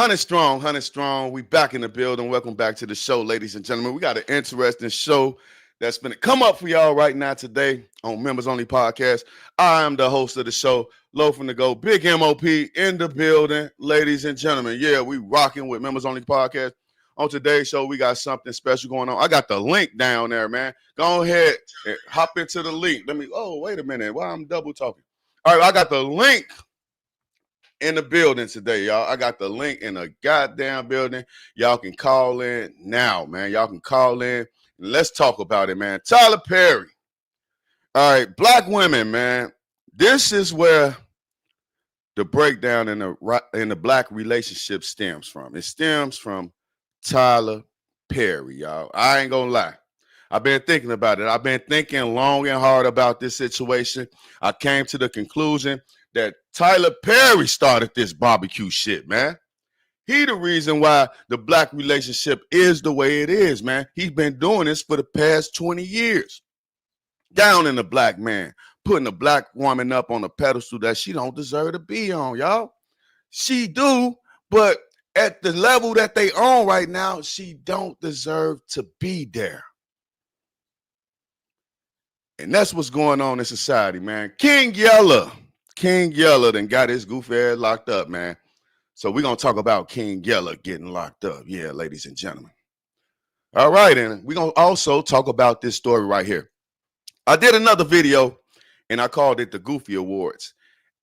100 strong, 100 strong. We back in the building. Welcome back to the show, ladies and gentlemen. We got an interesting show that's going to come up for y'all right now today on Members Only Podcast. I am the host of the show, Loafing to Go, Big M.O.P. in the building, ladies and gentlemen. Yeah, we rocking with Members Only Podcast. On today's show, we got something special going on. I got the link down there, man. Go ahead and hop into the link. Wait a minute. Why I'm double talking? All right, I got the link in the building today, y'all. I got the link in the goddamn building. Y'all can call in now, man. Y'all can call in. Let's talk about it, man. Tyler Perry. All right, black women, man. This is where the breakdown in the black relationship stems from. It stems from Tyler Perry, y'all. I ain't gonna lie. I've been thinking about it. I've been thinking long and hard about this situation. I came to the conclusion that Tyler Perry started this barbecue shit, man. He the reason why the black relationship is the way it is, man. He's been doing this for the past 20 years. Down in the black man, putting a black woman up on a pedestal that she don't deserve to be on, y'all. She do, but at the level that they on right now, she don't deserve to be there. And that's what's going on in society, man. King Yella done got his goofy ass locked up, man. So we're going to talk about King Yella getting locked up. Yeah, ladies and gentlemen. All right, and we're going to also talk about this story right here. I did another video, and I called it the Goofy Awards.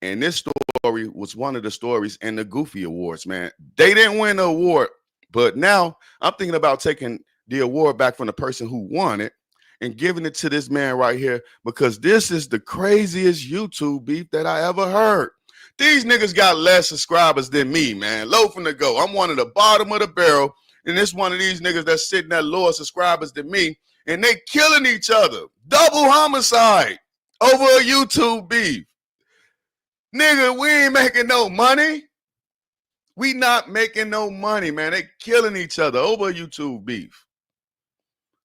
And this story was one of the stories in the Goofy Awards, man. They didn't win the award, but now I'm thinking about taking the award back from the person who won it and giving it to this man right here, because this is the craziest YouTube beef that I ever heard. These niggas got less subscribers than me, man. Loafing to Go. I'm one of the bottom of the barrel, and this one of these niggas that's sitting at lower subscribers than me, and they killing each other. Double homicide over a YouTube beef. Nigga, we ain't making no money. We not making no money, man. They killing each other over a YouTube beef.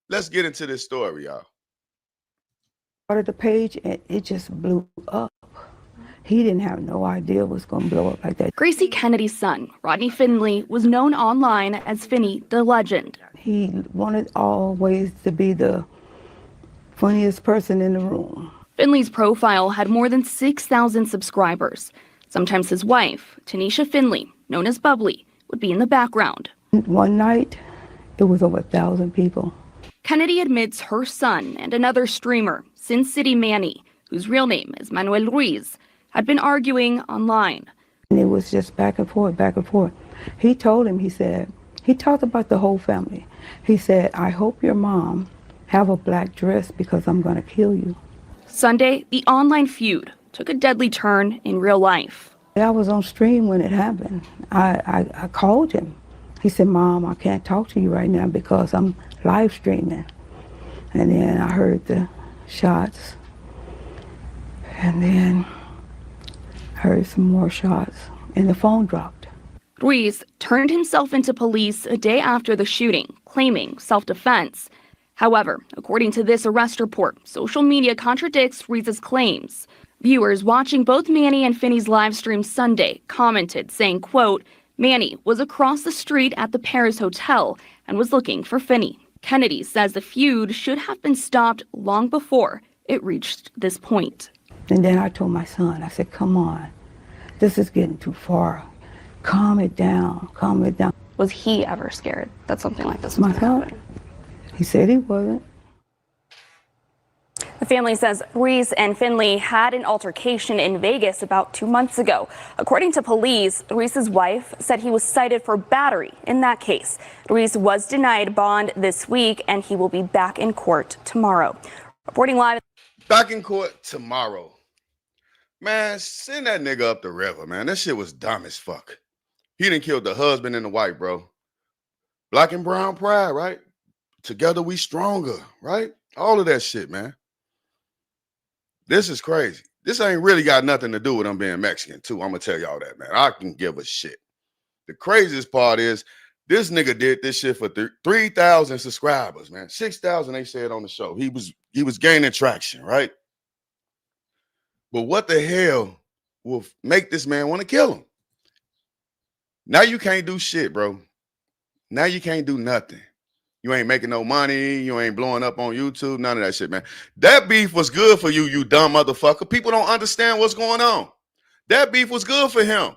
Let's get into this story, y'all. Started the page and it just blew up. He didn't have no idea it was going to blow up like that. Gracie Kennedy's son, Rodney Finley, was known online as Finny the Legend. He wanted always to be the funniest person in the room. Finley's profile had more than 6,000 subscribers. Sometimes his wife, Tanisha Finley, known as Bubbly, would be in the background. One night, it was over 1,000 people. Kennedy admits her son and another streamer, Sin City Manny, whose real name is Manuel Ruiz, had been arguing online. And it was just back and forth, back and forth. He told him, he said, he talked about the whole family. He said, I hope your mom have a black dress because I'm going to kill you. Sunday, the online feud took a deadly turn in real life. I was on stream when it happened. I called him. He said, Mom, I can't talk to you right now because I'm live streaming. And then I heard the shots. And then heard some more shots. And the phone dropped. Ruiz turned himself into police a day after the shooting, claiming self-defense. However, according to this arrest report, social media contradicts Ruiz's claims. Viewers watching both Manny and Finny's live stream Sunday commented saying, quote, Manny was across the street at the Paris Hotel and was looking for Finny. Kennedy says the feud should have been stopped long before it reached this point. And then I told my son, I said, come on, this is getting too far. Calm it down, calm it down. Was he ever scared that something like this was My going to son, happen? he said he wasn't. The family says Ruiz and Finley had an altercation in Vegas about 2 months ago. According to police, Ruiz's wife said he was cited for battery in that case. Ruiz was denied bond this week, and he will be back in court tomorrow. Reporting live. Back in court tomorrow. Man, send that nigga up the river, man. That shit was dumb as fuck. He done killed the husband and the wife, bro. Black and brown pride, right? Together we stronger, right? All of that shit, man. This is crazy. This ain't really got nothing to do with them being Mexican, too. I'm going to tell y'all that, man. I can give a shit. The craziest part is this nigga did this shit for 3,000 subscribers, man. 6,000, they said on the show. He was gaining traction, right? But what the hell will make this man want to kill him? Now you can't do shit, bro. Now you can't do nothing. You ain't making no money. You ain't blowing up on YouTube. None of that shit, man. That beef was good for you, you dumb motherfucker. People don't understand what's going on. That beef was good for him.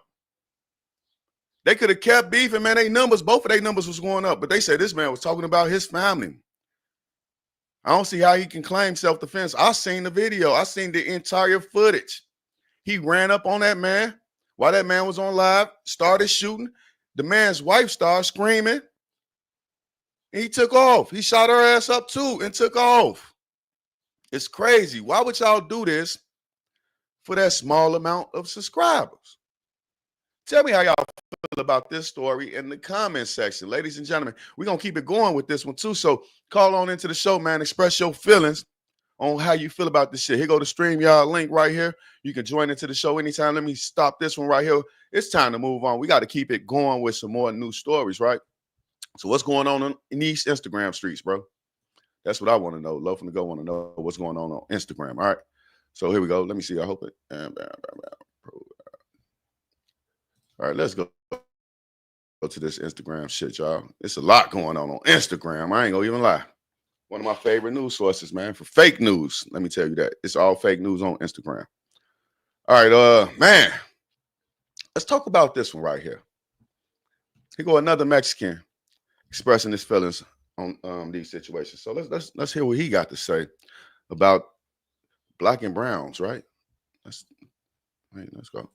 They could have kept beefing, man. Both of their numbers was going up. But they said this man was talking about his family. I don't see how he can claim self-defense. I seen the video. I seen the entire footage. He ran up on that man while that man was on live, started shooting. The man's wife started screaming. And he took off. He shot her ass up too and took off. It's crazy. Why would y'all do this for that small amount of subscribers? Tell me how y'all feel about this story in the comment section. Ladies and gentlemen, we're going to keep it going with this one too. So call on into the show, man. Express your feelings on how you feel about this shit. Here go the StreamYard link right here. You can join into the show anytime. Let me stop this one right here. It's time to move on. We got to keep it going with some more new stories, right? So what's going on in these Instagram streets, bro? That's what I want to know. Love from the go want to know what's going on Instagram. All right. So here we go. Let me see. I hope it. All right, let's go to this Instagram shit, y'all. It's a lot going on Instagram. I ain't gonna even lie. One of my favorite news sources, man, for fake news. Let me tell you that. It's all fake news on Instagram. All right, man. Let's talk about this one right here. Here go another Mexican expressing his feelings on these situations. So let's hear what he got to say about black and browns, right? Let's go.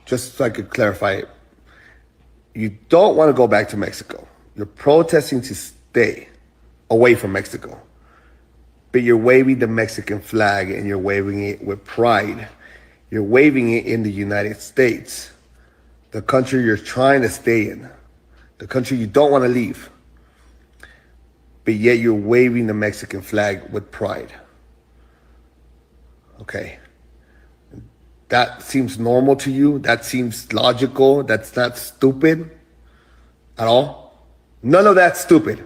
Just so I could clarify it, you don't want to go back to Mexico. You're protesting to stay away from Mexico, but you're waving the Mexican flag and you're waving it with pride. You're waving it in the United States, the country you're trying to stay in, the country you don't want to leave, but yet you're waving the Mexican flag with pride. Okay. That seems normal to you? That seems logical? That's not stupid at all? None of that's stupid.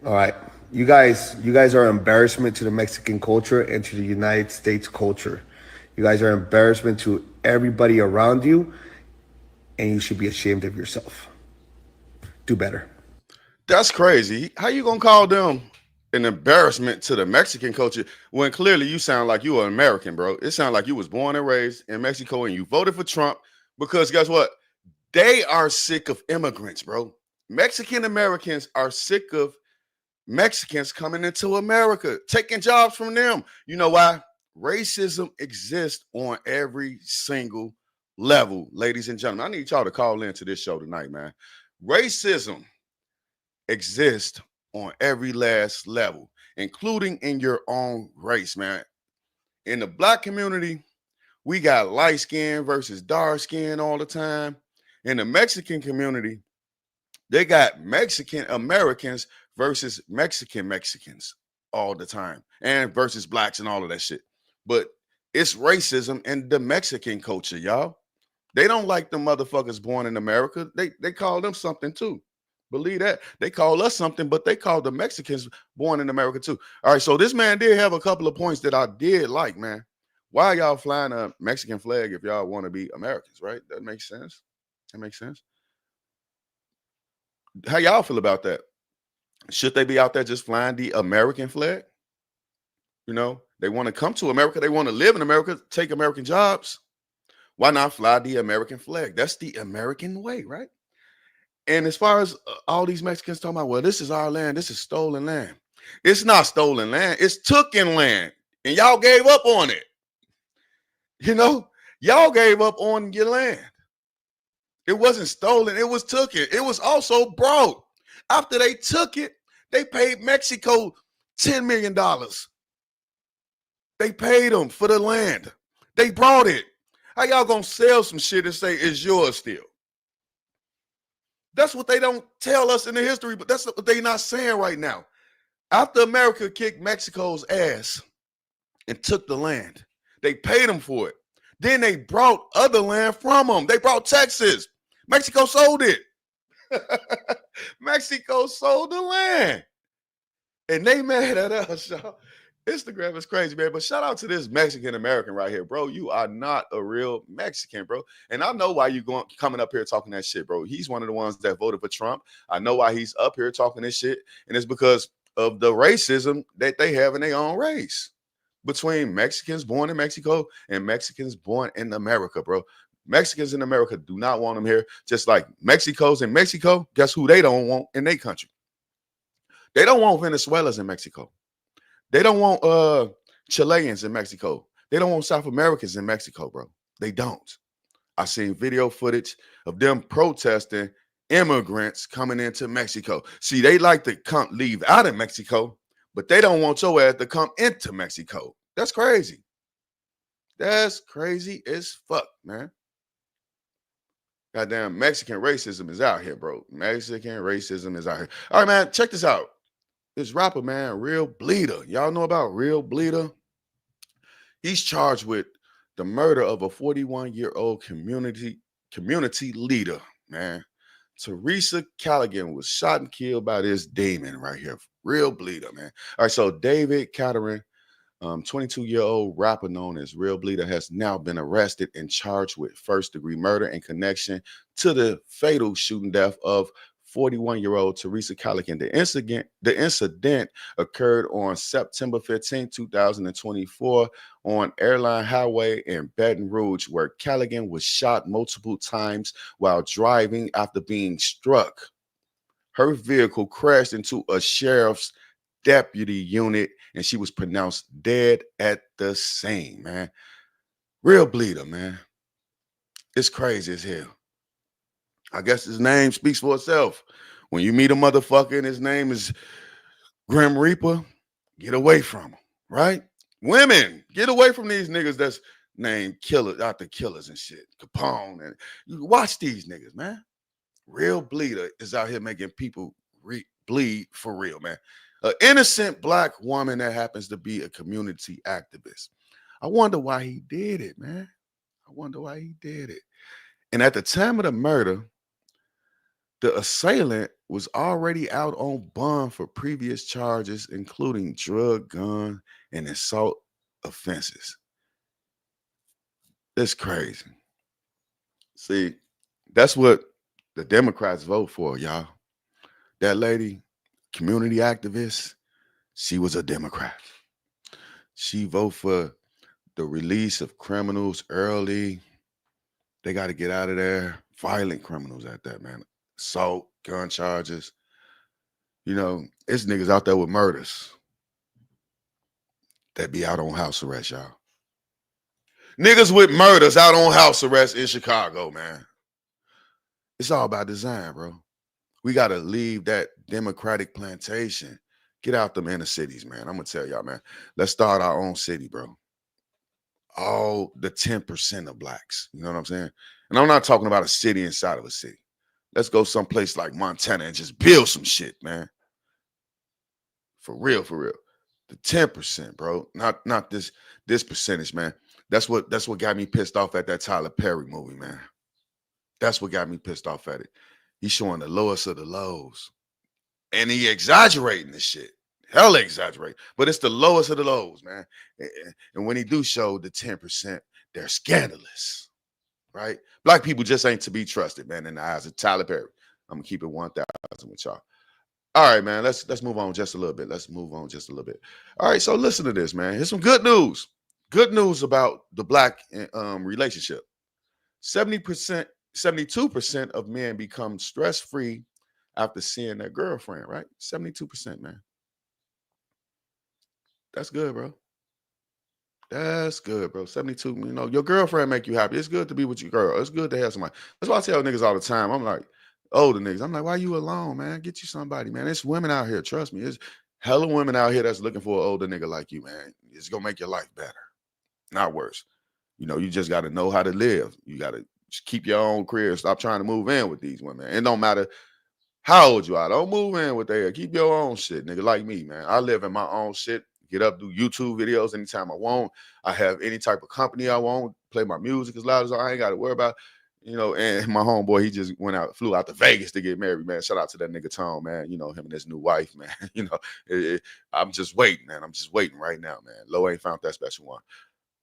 All right. You guys are an embarrassment to the Mexican culture and to the United States culture. You guys are an embarrassment to everybody around you, and you should be ashamed of yourself. Do better. That's crazy. How you gonna call them an embarrassment to the Mexican culture when clearly you sound like you are an American, bro? It sounds like you was born and raised in Mexico and you voted for Trump because guess what? They are sick of immigrants, bro. Mexican Americans are sick of Mexicans coming into America, taking jobs from them. You know why? Racism exists on every single level, ladies and gentlemen. I need y'all to call into this show tonight, man. Racism exists on every last level, including in your own race, man. In the black community, we got light skin versus dark skin all the time. In the Mexican community, they got Mexican Americans versus Mexicans all the time, and versus blacks and all of that shit. But it's racism in the Mexican culture, y'all. They don't like the motherfuckers born in America. They call them something too. Believe that. They call us something, but they call the Mexicans born in America too. All right, so this man did have a couple of points that I did like, man. Why are y'all flying a Mexican flag if y'all want to be Americans, right? That makes sense. That makes sense. How y'all feel about that? Should they be out there just flying the American flag? You know, they want to come to America. They want to live in America, take American jobs. Why not fly the American flag? That's the American way, right? And as far as all these Mexicans talking about, well, this is our land. This is stolen land. It's not stolen land. It's taken land. And y'all gave up on it. You know, y'all gave up on your land. It wasn't stolen. It was taken. It was also brought. After they took it, they paid Mexico $10 million. They paid them for the land. They brought it. How y'all gonna sell some shit and say it's yours still? That's what they don't tell us in the history, but that's what they're not saying right now. After America kicked Mexico's ass and took the land, they paid them for it. Then they brought other land from them. They brought Texas. Mexico sold it. Mexico sold the land. And they mad at us, y'all. Instagram is crazy, man. But shout out to this Mexican American right here, bro. You are not a real Mexican, bro. And I know why you coming up here talking that shit, bro. He's one of the ones that voted for Trump. I know why he's up here talking this shit, and it's because of the racism that they have in their own race between Mexicans born in Mexico and Mexicans born in America, bro. Mexicans in America do not want them here, just like Mexico's in Mexico. Guess who they don't want in their country? They don't want Venezuelans in Mexico. They don't want Chileans in Mexico. They don't want South Americans in Mexico, bro. They don't. I seen video footage of them protesting immigrants coming into Mexico. See, they like to leave out of Mexico, but they don't want your ass to come into Mexico. That's crazy. That's crazy as fuck, man. Goddamn Mexican racism is out here, bro. Mexican racism is out here. All right, man, check this out. This rapper, man, Real Bleeder. Y'all know about Real Bleeder? He's charged with the murder of a 41-year-old community leader, man. Teresa Callaghan was shot and killed by this demon right here. Real Bleeder, man. All right, so David Catterin, 22-year-old rapper known as Real Bleeder, has now been arrested and charged with first-degree murder in connection to the fatal shooting death of 41-year-old Teresa Callaghan. The incident occurred on September 15, 2024 on Airline Highway in Baton Rouge, where Callaghan was shot multiple times while driving after being struck. Her vehicle crashed into a sheriff's deputy unit, and she was pronounced dead at the scene, man. Real Bleeder, man. It's crazy as hell. I guess his name speaks for itself. When you meet a motherfucker and his name is Grim Reaper, get away from him, right? Women, get away from these niggas that's named killers, after killers and shit. Capone. And you watch these niggas, man. Real Bleeder is out here making people bleed for real, man. An innocent black woman that happens to be a community activist. I wonder why he did it, man. I wonder why he did it. And at the time of the murder, the assailant was already out on bond for previous charges, including drug, gun, and assault offenses. That's crazy. See, that's what the Democrats vote for, y'all. That lady, community activist, she was a Democrat. She voted for the release of criminals early. They got to get out of there. Violent criminals at that, man. Assault, gun charges. You know, it's niggas out there with murders that be out on house arrest, y'all. Niggas with murders out on house arrest in Chicago, man. It's all about design, bro. We got to leave that Democratic plantation. Get out them inner cities, man. I'm going to tell y'all, man. Let's start our own city, bro. All the 10% of blacks. You know what I'm saying? And I'm not talking about a city inside of a city. Let's go someplace like Montana and just build some shit, man. For real, for real. The 10%, bro. Not this percentage, man. That's what got me pissed off at that Tyler Perry movie, man. That's what got me pissed off at it. He's showing the lowest of the lows. And he exaggerating this shit. Hell exaggerate. But it's the lowest of the lows, man. And when he do show the 10%, they're scandalous. Right? Black people just ain't to be trusted, man, in the eyes of Tyler Perry. I'm gonna keep it 1,000 with y'all. All right, man. Let's move on just a little bit. All right, so listen to this, man. Here's some good news. Good news about the black relationship. 72% of men become stress-free after seeing their girlfriend, right? 72%, man. That's good, bro. That's good, bro. 72, you know, your girlfriend make you happy. It's good to be with your girl. It's good to have somebody. That's why I tell niggas all the time. I'm like, older niggas, I'm like, why you alone, man? Get you somebody, man. It's women out here, trust me. It's hella women out here that's looking for an older nigga like you, man. It's gonna make your life better, not worse. You know, you just got to know how to live. You got to keep your own career. Stop trying to move in with these women. It don't matter how old you are. Don't move in with their. Keep your own shit, nigga, like me, man. I live in my own shit. Get up, do YouTube videos anytime I want. I have any type of company I want. Play my music as loud as I ain't got to worry about. You know, and my homeboy, he just flew out to Vegas to get married, man. Shout out to that nigga Tom, man. You know, him and his new wife, man. You know, I'm just waiting, man. I'm just waiting right now, man. Lo ain't found that special one.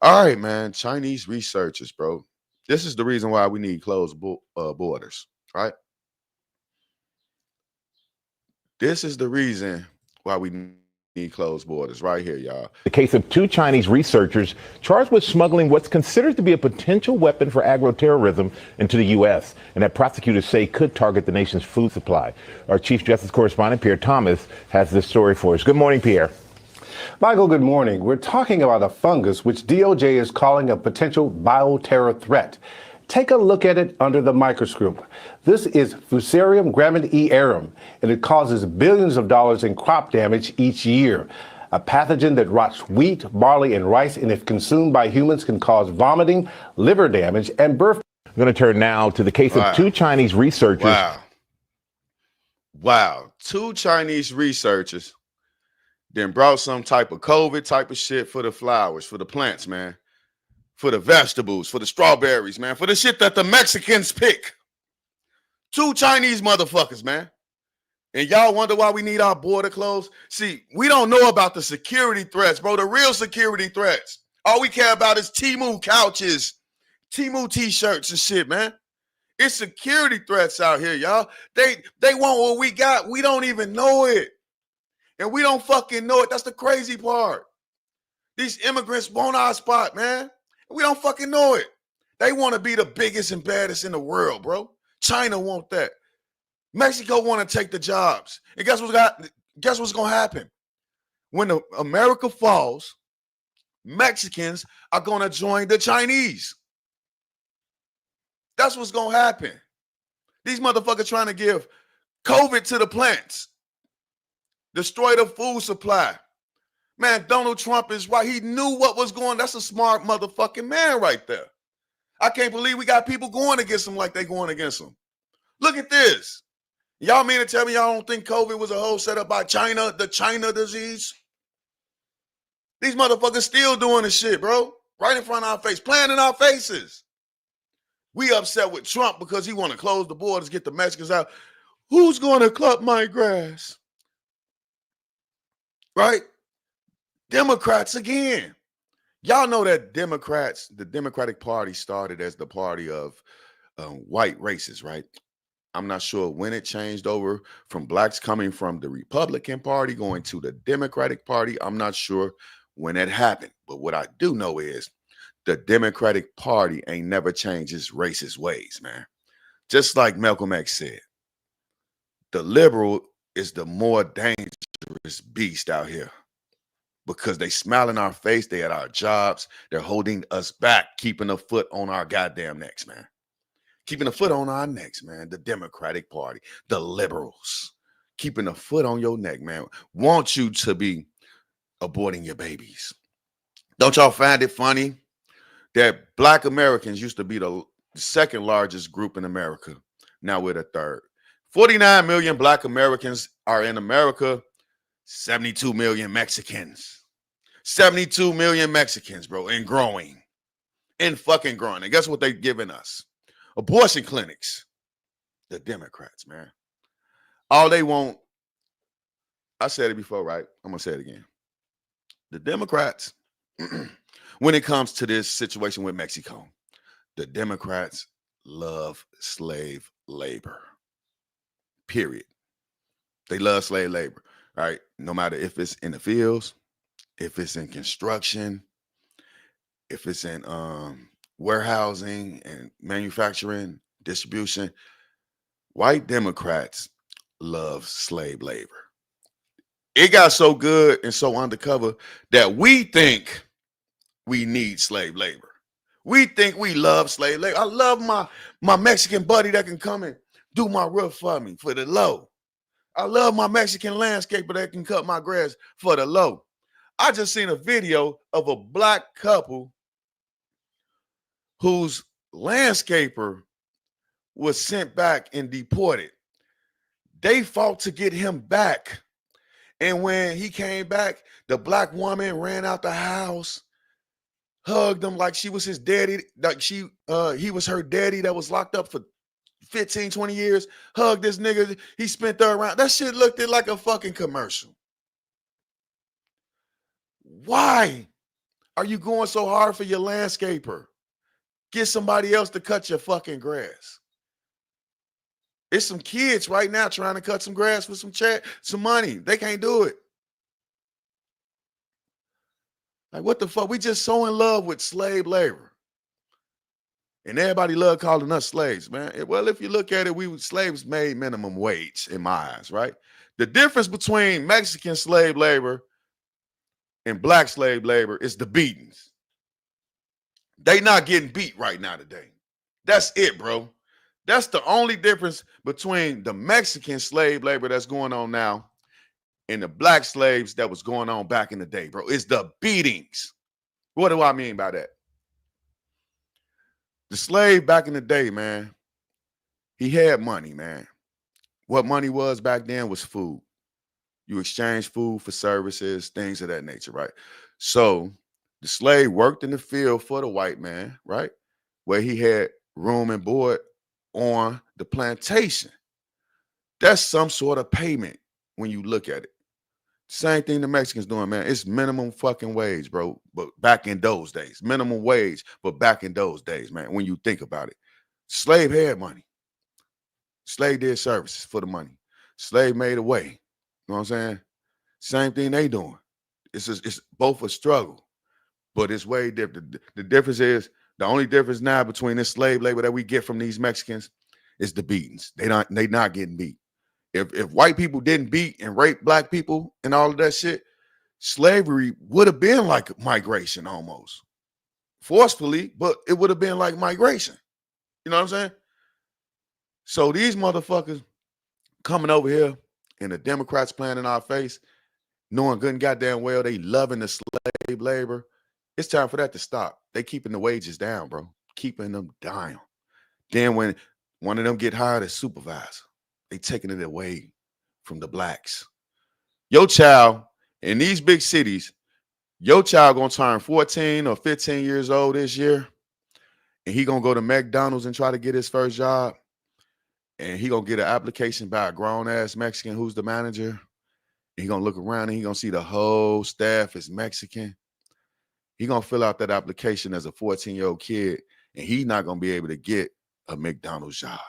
All right, man. Chinese researchers, bro. This is the reason why we need closed borders, right? This is the reason why we need closed borders right here, y'all. The case of two Chinese researchers charged with smuggling what's considered to be a potential weapon for agroterrorism into the U.S. and that prosecutors say could target the nation's food supply. Our Chief Justice correspondent, Pierre Thomas, has this story for us. Good morning, Pierre. Michael, good morning. We're talking about a fungus which DOJ is calling a potential bioterror threat. Take a look at it under the microscope. This is Fusarium graminearum, and it causes billions of dollars in crop damage each year. A pathogen that rots wheat, barley, and rice, and if consumed by humans can cause vomiting, liver damage, and birth. I'm going to turn now to the case of two Chinese researchers. Wow. Two Chinese researchers then brought some type of COVID type of shit for the flowers, for the plants, man. For the vegetables, for the strawberries, man. For the shit that the Mexicans pick. Two Chinese motherfuckers, man. And y'all wonder why we need our border closed? See, we don't know about the security threats, bro. The real security threats. All we care about is Temu couches, Temu t-shirts and shit, man. It's security threats out here, y'all. They want what we got. We don't even know it. And we don't fucking know it. That's the crazy part. These immigrants want our spot, man. We don't fucking know it. They want to be the biggest and baddest in the world, bro. China want that. Mexico want to take the jobs. And guess what's going to happen? When America falls, Mexicans are going to join the Chinese. That's what's going to happen. These motherfuckers trying to give COVID to the plants. Destroy the food supply. Man, Donald Trump is right. He knew what was going on. That's a smart motherfucking man right there. I can't believe we got people going against him like they going against him. Look at this. Y'all mean to tell me y'all don't think COVID was a whole setup by China, the China disease? These motherfuckers still doing this shit, bro. Right in front of our face, playing in our faces. We upset with Trump because he want to close the borders, get the Mexicans out. Who's going to cut my grass? Right? Democrats again. Y'all know that the Democratic Party started as the party of white races, right? I'm not sure when it changed over from blacks coming from the Republican Party going to the Democratic Party. I'm not sure when that happened. But what I do know is the Democratic Party ain't never changed its racist ways, man. Just like Malcolm X said, the liberal is the more dangerous beast out here. Because they smile in our face, they at our jobs, they're holding us back, keeping a foot on our goddamn necks, man. Keeping a foot on our necks, man. The Democratic Party, the liberals, keeping a foot on your neck, man. Want you to be aborting your babies. Don't y'all find it funny that Black Americans used to be the second largest group in America? Now we're the third. 49 million Black Americans are in America. 72 million Mexicans. 72 million Mexicans, bro, and growing. And fucking growing. And guess what they giving us? Abortion clinics. The Democrats, man. All they want, I said it before, right? I'm going to say it again. The Democrats, when it comes to this situation with Mexico, the Democrats love slave labor. Period. They love slave labor. Right, no matter if it's in the fields, if it's in construction, if it's in warehousing and manufacturing, distribution, white Democrats love slave labor. It got so good and so undercover that we think we need slave labor. We think we love slave labor. I love my Mexican buddy that can come and do my roof for me for the low. I love my Mexican landscaper that can cut my grass for the low. I just seen a video of a Black couple whose landscaper was sent back and deported. They fought to get him back. And when he came back, the Black woman ran out the house hugged him like she was his daddy, like he was her daddy that was locked up for 15, 20 years, hugged this nigga. He spent her around. That shit looked like a fucking commercial. Why are you going so hard for your landscaper? Get somebody else to cut your fucking grass. It's some kids right now trying to cut some grass for some money. They can't do it. Like, what the fuck? We just so in love with slave labor. And everybody love calling us slaves, man. Well, if you look at it, slaves made minimum wage in my eyes, right? The difference between Mexican slave labor and black slave labor is the beatings. They not getting beat right now today. That's it, bro. That's the only difference between the Mexican slave labor that's going on now and the black slaves that was going on back in the day, bro. It's the beatings. What do I mean by that? The slave back in the day, man, he had money, man. What money was back then was food. You exchange food for services, things of that nature, right? So the slave worked in the field for the white man, right? Where he had room and board on the plantation. That's some sort of payment when you look at it. Same thing the Mexicans doing, man. It's minimum fucking wage, bro. But back in those days, minimum wage, but back in those days, man, when you think about it, slave had money. Slave did services for the money. Slave made a way. You know what I'm saying? Same thing they doing. It's both a struggle, but it's way different. The difference is, the only difference now between this slave labor that we get from these Mexicans is the beatings. They not getting beat. If white people didn't beat and rape black people and all of that shit, slavery would have been like migration almost. Forcefully, but it would have been like migration. You know what I'm saying? So these motherfuckers coming over here and the Democrats playing in our face, knowing good and goddamn well they loving the slave labor. It's time for that to stop. They keeping the wages down, bro. Keeping them down. Then when one of them get hired as supervisor, they taking it away from the blacks. Your child in these big cities, your child gonna turn 14 or 15 years old this year, and he gonna go to McDonald's and try to get his first job, and he gonna get an application by a grown-ass Mexican who's the manager, and he gonna look around and he gonna see the whole staff is Mexican. He gonna fill out that application as a 14-year-old kid, and he's not gonna be able to get a McDonald's job.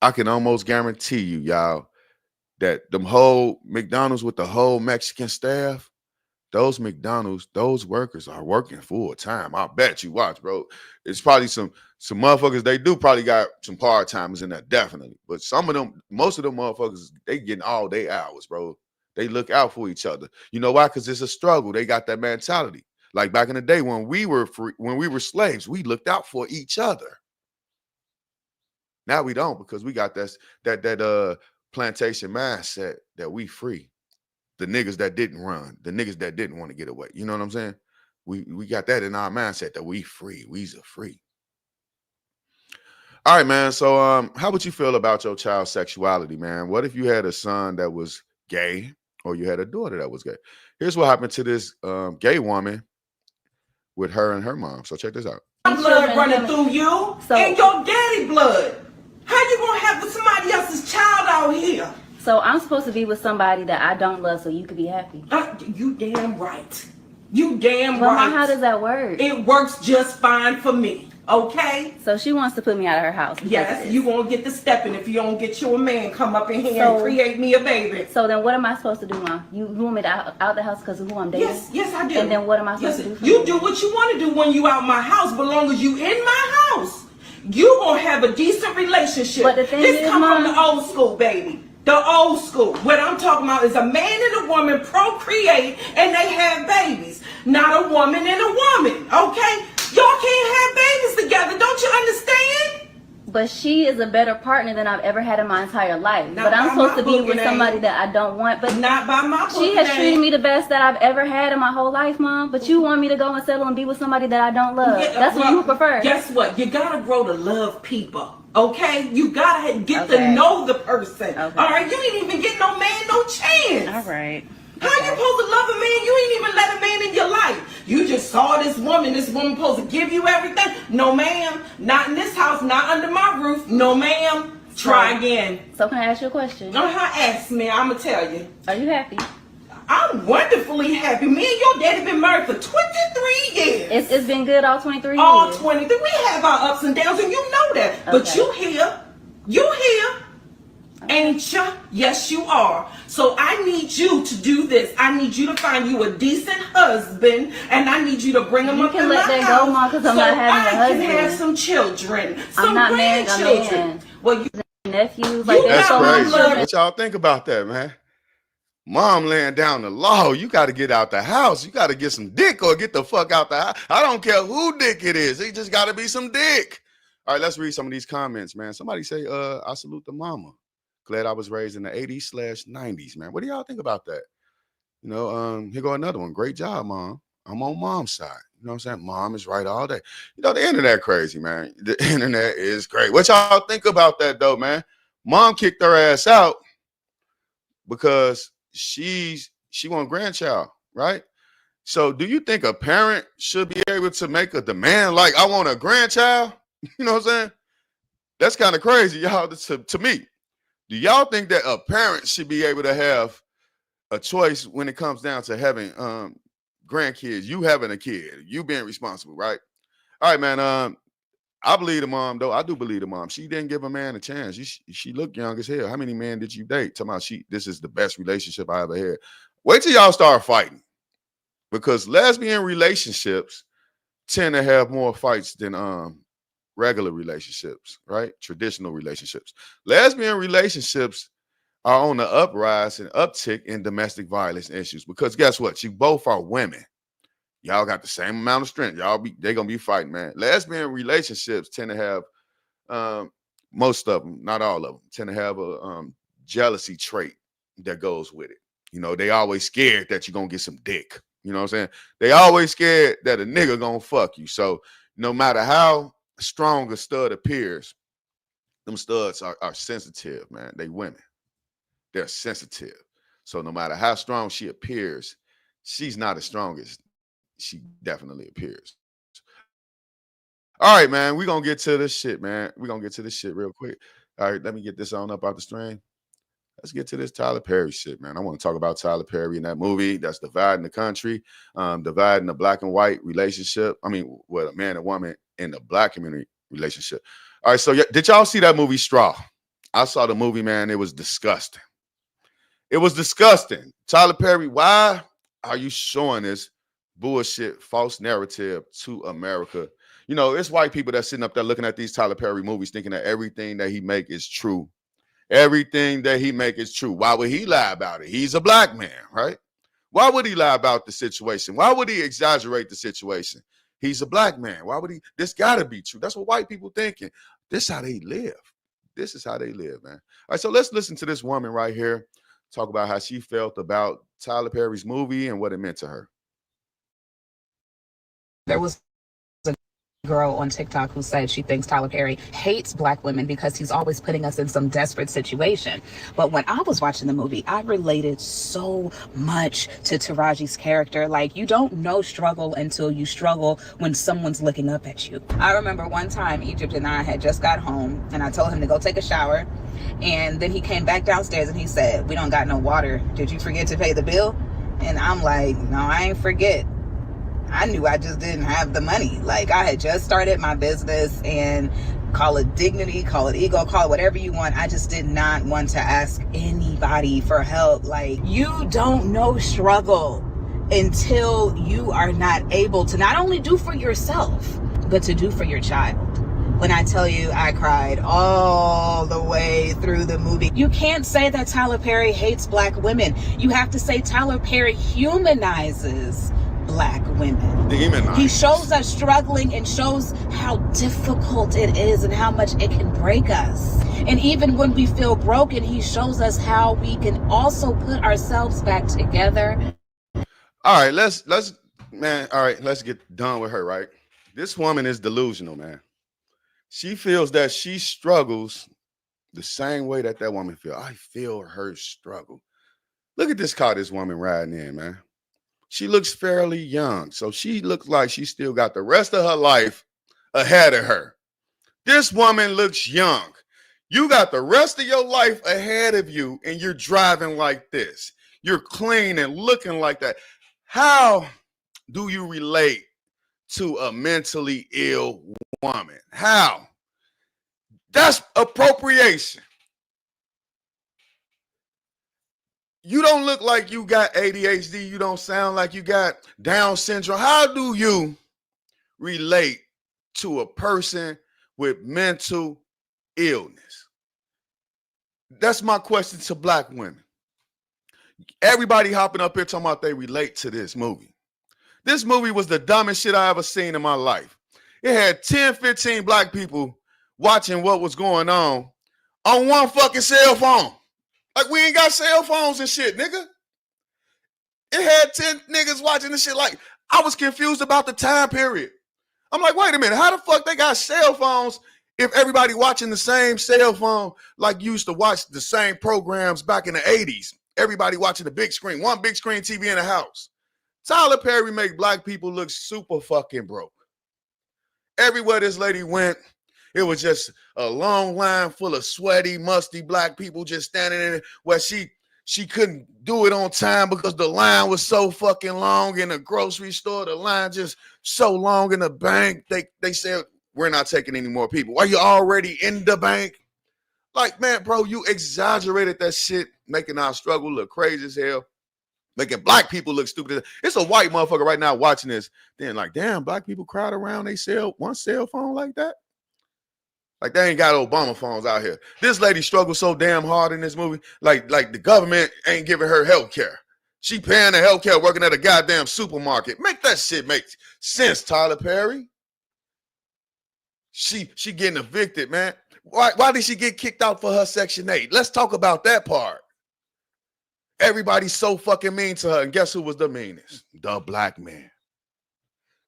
I can almost guarantee you, y'all, that them whole McDonald's with the whole Mexican staff, those McDonald's, those workers are working full time. I bet you. Watch, bro. It's probably some motherfuckers. They do probably got some part timers in there, definitely. But some of them, most of them motherfuckers, they getting all day hours, bro. They look out for each other. You know why? Because it's a struggle. They got that mentality. Like back in the day when we were free, when we were slaves, we looked out for each other. Now we don't, because we got that plantation mindset that we free. The niggas that didn't run, the niggas that didn't want to get away. You know what I'm saying? We got that in our mindset that we free. We's a free. All right, man. So how would you feel about your child's sexuality, man? What if you had a son that was gay or you had a daughter that was gay? Here's what happened to this gay woman with her and her mom. So check this out. Blood running through you and your daddy blood. How you gonna have with somebody else's child out here? So I'm supposed to be with somebody that I don't love so you could be happy? You damn right. You damn well, right. How does that work? It works just fine for me, okay? So she wants to put me out of her house. Yes, you won't get the stepping if you don't get your man come up in here and create me a baby. So then what am I supposed to do, Mom? You want me out the house because of who I'm dating? Yes, I do. And then what am I supposed to do for you? Do what you want to do when you out my house, but long as you in my house, you gonna have a decent relationship. But the thing this is, come Mom, from the old school, baby. The old school. What I'm talking about is a man and a woman procreate and they have babies. Not a woman and a woman, okay? Y'all can't have babies together. Don't you understand? But she is a better partner than I've ever had in my entire life. But I'm supposed to be with somebody that I don't want. But not by my book. She has treated me the best that I've ever had in my whole life, Mom. But you want me to go and settle and be with somebody that I don't love. That's what you prefer. Guess what? You gotta grow to love people. Okay? You gotta get to know the person. Okay. All right? You ain't even get no man no chance. All right. How you supposed to love a man? You ain't even let a man in your life. You just saw this woman supposed to give you everything. No, ma'am. Not in this house, not under my roof. No, ma'am. Try again. So can I ask you a question? Ask me, I'ma tell you. Are you happy? I'm wonderfully happy. Me and your daddy been married for 23 years. It's been good all 23 years. All 23. We have our ups and downs, and you know that. Okay. But you here. Ain't you? Yes, you are. So I need you to do this. I need you to find you a decent husband, and I need you to bring him up in my house. You can let that go, Mom, because I'm not having a husband. So I can have some children, some grandchildren. Well, you nephews, like that's crazy. What y'all think about that, man? Mom laying down the law. You got to get out the house. You got to get some dick or get the fuck out the house. I don't care who dick it is. It just got to be some dick. All right, let's read some of these comments, man. Somebody say, I salute the mama. Glad I was raised in the 80s/90s, man. What do y'all think about that? You know, here go another one. Great job, Mom. I'm on Mom's side. You know what I'm saying? Mom is right all day. You know, the internet crazy, man. The internet is great. What y'all think about that, though, man? Mom kicked her ass out because she want grandchild, right? So do you think a parent should be able to make a demand like, I want a grandchild? You know what I'm saying? That's kind of crazy, y'all, to me. Do y'all think that a parent should be able to have a choice when it comes down to having grandkids, you having a kid, you being responsible, right? All right, man. I believe the mom, though. I do believe the mom. She didn't give a man a chance. She looked young as hell. How many men did you date? Talking about this is the best relationship I ever had. Wait till y'all start fighting. Because lesbian relationships tend to have more fights than regular relationships, right? Traditional relationships. Lesbian relationships are on the uprise and uptick in domestic violence issues because guess what? You both are women. Y'all got the same amount of strength. They're gonna be fighting, man. Lesbian relationships tend to have most of them, not all of them, tend to have a jealousy trait that goes with it. You know, they always scared that you're gonna get some dick. You know what I'm saying? They always scared that a nigga gonna fuck you. So no matter how strong a stud appears, them studs are sensitive, man. They women. They're sensitive. So no matter how strong she appears, she's not as strong as she definitely appears. All right, man. We're going to get to this shit, man. We're going to get to this shit real quick. All right, let me get this on up out the stream. Let's get to this Tyler Perry shit, man. I want to talk about Tyler Perry in that movie that's dividing the country, dividing the black and white relationship. I mean, with a man and woman in the black community relationship. All right, so did y'all see that movie Straw? I saw the movie, man. It was disgusting. It was disgusting. Tyler Perry, why are you showing this bullshit, false narrative to America? You know, it's white people that's sitting up there looking at these Tyler Perry movies thinking that everything that he make is true. Everything that he make is true. Why would he lie about it? He's a black man, right? Why would he lie about the situation? Why would he exaggerate the situation? He's a black man. Why would he? This got to be true. That's what white people thinking. This is how they live. This is how they live, man. All right, so let's listen to this woman right here talk about how she felt about Tyler Perry's movie and what it meant to her. There was a girl on TikTok who said she thinks Tyler Perry hates black women because he's always putting us in some desperate situation. But when I was watching the movie, I related so much to Taraji's character. Like, you don't know struggle until you struggle when someone's looking up at you. I remember one time Egypt and I had just got home and I told him to go take a shower. And then he came back downstairs and he said, "We don't got no water. Did you forget to pay the bill?" And I'm like, "No, I ain't forget. I knew I just didn't have the money." Like, I had just started my business, and call it dignity, call it ego, call it whatever you want. I just did not want to ask anybody for help. Like, you don't know struggle until you are not able to not only do for yourself, but to do for your child. When I tell you I cried all the way through the movie. You can't say that Tyler Perry hates black women. You have to say Tyler Perry humanizes black women. He shows us struggling and shows how difficult it is and how much it can break us. And even when we feel broken, he shows us how we can also put ourselves back together. All right, let's get done with her, right? This woman is delusional, man. She feels that she struggles the same way that woman feels. I feel her struggle. Look at this car this woman riding in, man. She looks fairly young. So she looks like she still got the rest of her life ahead of her. This woman looks young. You got the rest of your life ahead of you, and you're driving like this. You're clean and looking like that. How do you relate to a mentally ill woman? How? That's appropriation. You don't look like you got ADHD. You don't sound like you got Down syndrome. How do you relate to a person with mental illness? That's my question to black women. Everybody hopping up here talking about they relate to this movie. This movie was the dumbest shit I ever seen in my life. It had 10, 15 black people watching what was going on one fucking cell phone. Like, we ain't got cell phones and shit, nigga. It had 10 niggas watching this shit. Like, I was confused about the time period. I'm like, wait a minute, how the fuck they got cell phones if everybody watching the same cell phone like you used to watch the same programs back in the 80s? Everybody watching the big screen, one big screen TV in the house. Tyler Perry make black people look super fucking broke. Everywhere this lady went, it was just a long line full of sweaty, musty black people just standing in it where she couldn't do it on time because the line was so fucking long in the grocery store. The line just so long in the bank. They said, we're not taking any more people. Why you already in the bank? Like, man, bro, you exaggerated that shit, making our struggle look crazy as hell, making black people look stupid. It's a white motherfucker right now watching this. Then like, damn, black people crowd around one cell phone like that? Like, they ain't got Obama phones out here. This lady struggled so damn hard in this movie. Like the government ain't giving her health care. She paying the health care working at a goddamn supermarket. Make that shit make sense, Tyler Perry. She getting evicted, man. Why did she get kicked out for her Section 8? Let's talk about that part. Everybody's so fucking mean to her. And guess who was the meanest? The black man.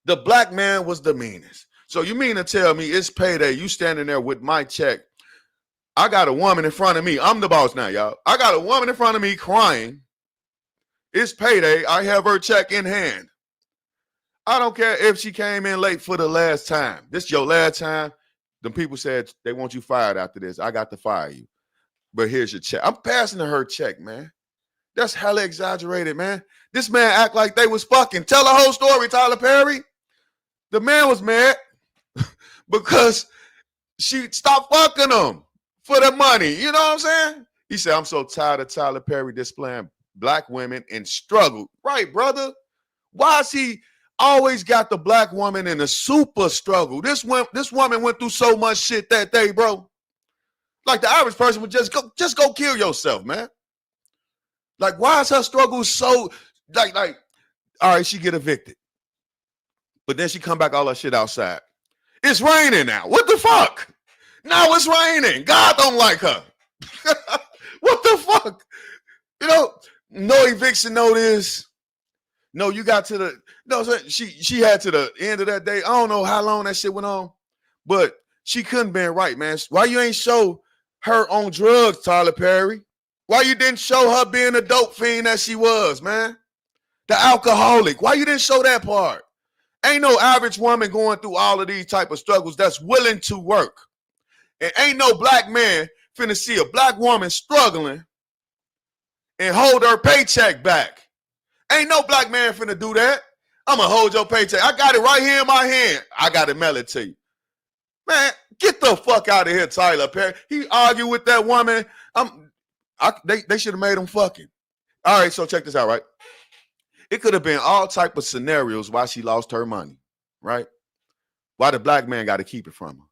The black man was the meanest. So you mean to tell me it's payday, you standing there with my check. I got a woman in front of me. I'm the boss now, y'all. I got a woman in front of me crying. It's payday. I have her check in hand. I don't care if she came in late for the last time. This your last time. The people said they want you fired after this. I got to fire you. But here's your check. I'm passing her check, man. That's hella exaggerated, man. This man act like they was fucking. Tell the whole story, Tyler Perry. The man was mad because she stopped fucking him for the money. You know what I'm saying? He said, I'm so tired of Tyler Perry displaying black women in struggle. Right, brother? Why is he always got the black woman in a super struggle? This woman went through so much shit that day, bro. Like, the average person would just go kill yourself, man. Like, why is her struggle so like all right, she get evicted. But then she come back all her shit outside. It's raining now. What the fuck? Now it's raining. God don't like her. What the fuck? You know, no eviction notice. No, you got to the no. She had to the end of that day. I don't know how long that shit went on, but she couldn't been right, man. Why you ain't show her on drugs, Tyler Perry? Why you didn't show her being a dope fiend that she was, man? The alcoholic. Why you didn't show that part? Ain't no average woman going through all of these type of struggles that's willing to work. And ain't no black man finna see a black woman struggling and hold her paycheck back. Ain't no black man finna do that. I'm gonna hold your paycheck. I got it right here in my hand. I gotta mail it to you. Man, get the fuck out of here, Tyler Perry. He argued with that woman. They should have made him fucking. All right, so check this out, right? It could have been all type of scenarios why she lost her money, right? Why the black man got to keep it from her.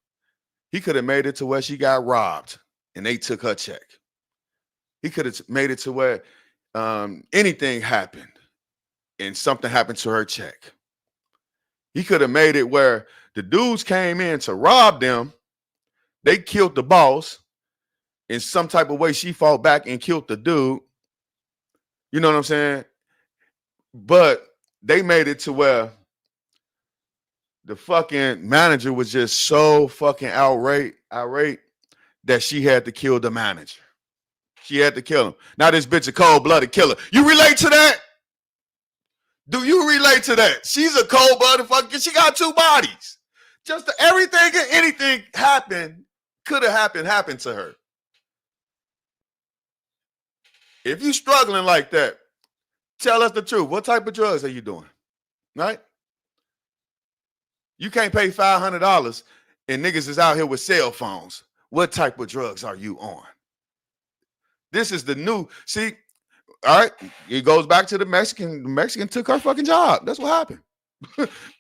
He could have made it to where she got robbed and they took her check. He could have made it to where anything happened and something happened to her check. He could have made it where the dudes came in to rob them. They killed the boss. In some type of way, she fought back and killed the dude. You know what I'm saying? But they made it to where the fucking manager was just so fucking irate that she had to kill the manager. She had to kill him. Now this bitch a cold-blooded killer. You relate to that? Do you relate to that? She's a cold-blooded fucker. She got 2 bodies. Just everything and anything could have happened to her. If you struggling like that, tell us the truth. What type of drugs are you doing? Right? You can't pay $500 and niggas is out here with cell phones. What type of drugs are you on? This is the new, see, all right, it goes back to the Mexican. The Mexican took her fucking job. That's what happened.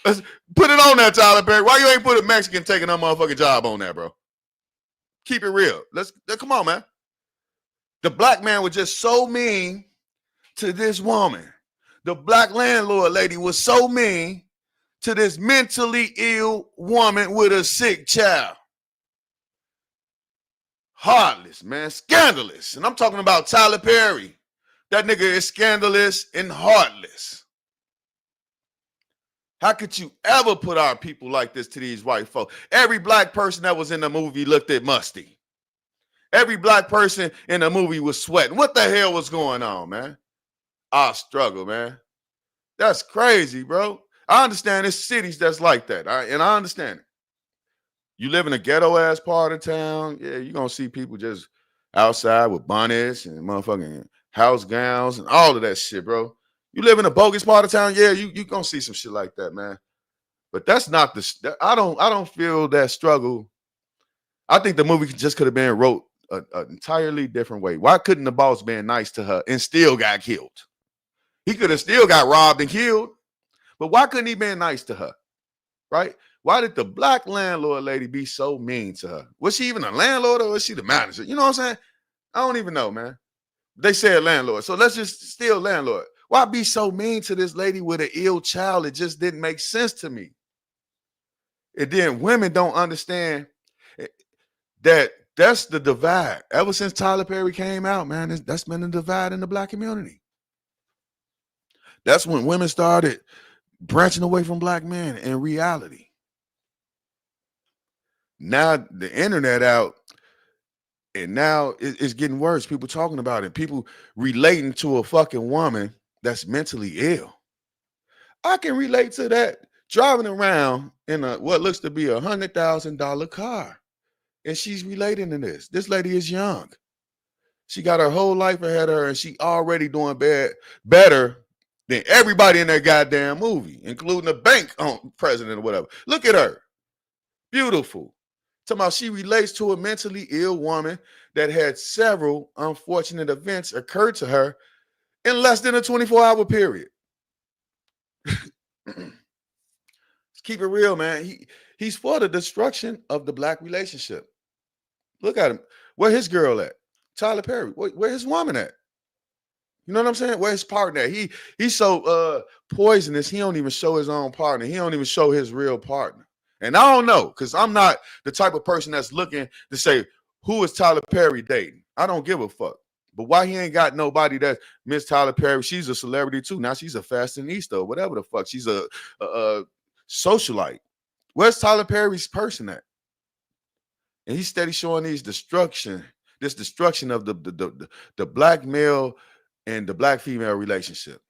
Let's put it on there, Tyler Perry. Why you ain't put a Mexican taking her motherfucking job on there, bro? Keep it real. Come on, man. The black man was just so mean to this woman. The black landlord lady was so mean to this mentally ill woman with a sick child. Heartless, man. Scandalous. And I'm talking about Tyler Perry. That nigga is scandalous and heartless. How could you ever put our people like this to these white folks? Every black person that was in the movie looked at musty. Every black person in the movie was sweating. What the hell was going on, man? Our struggle, man. That's crazy, bro. I understand there's cities that's like that, and I understand it. You live in a ghetto-ass part of town, yeah, you're going to see people just outside with bonnets and motherfucking house gowns and all of that shit, bro. You live in a bogus part of town, yeah, you going to see some shit like that, man. But that's not I don't feel that struggle. I think the movie just could have been wrote an entirely different way. Why couldn't the boss been nice to her and still got killed? He could have still got robbed and killed, but why couldn't he been nice to her, right? Why did the black landlord lady be so mean to her? Was she even a landlord or was she the manager? You know what I'm saying? I don't even know, man. They said landlord, so let's just steal landlord. Why be so mean to this lady with an ill child? It just didn't make sense to me. And then women don't understand that that's the divide. Ever since Tyler Perry came out, man, that's been a divide in the black community. That's when women started branching away from black men in reality. Now the internet out, and now it's getting worse. People talking about it. People relating to a fucking woman that's mentally ill. I can relate to that. Driving around in what looks to be $100,000 car. And she's relating to this. This lady is young. She got her whole life ahead of her, and she already doing better than everybody in that goddamn movie, including the bank president or whatever. Look at her. Beautiful. Talking about she relates to a mentally ill woman that had several unfortunate events occur to her in less than a 24-hour period. Let's keep it real, man. He's for the destruction of the black relationship. Look at him. Where his girl at? Tyler Perry. Where his woman at? You know what I'm saying? Where his partner at? He's so poisonous, he don't even show his own partner. He don't even show his real partner. And I don't know, because I'm not the type of person that's looking to say, who is Tyler Perry dating? I don't give a fuck. But why he ain't got nobody that Miss Tyler Perry? She's a celebrity too. Now she's a fashionista or whatever the fuck. She's a socialite. Where's Tyler Perry's person at? And he's steady showing this destruction of the black male and the black female relationship.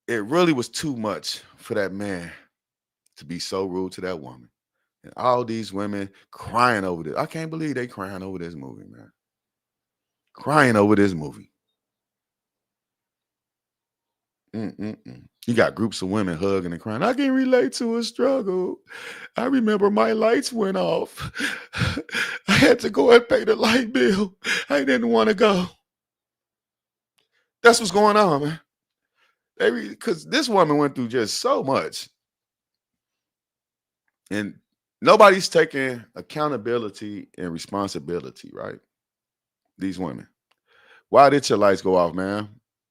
It really was too much for that man to be so rude to that woman. And all these women crying over this. I can't believe they crying over this movie, man. Crying over this movie. You got groups of women hugging and crying. I can relate to a struggle. I remember my lights went off. I had to go and pay the light bill. I didn't want to go. That's what's going on, man. Because this woman went through just so much. And nobody's taking accountability and responsibility, right? These women. Why did your lights go off, man?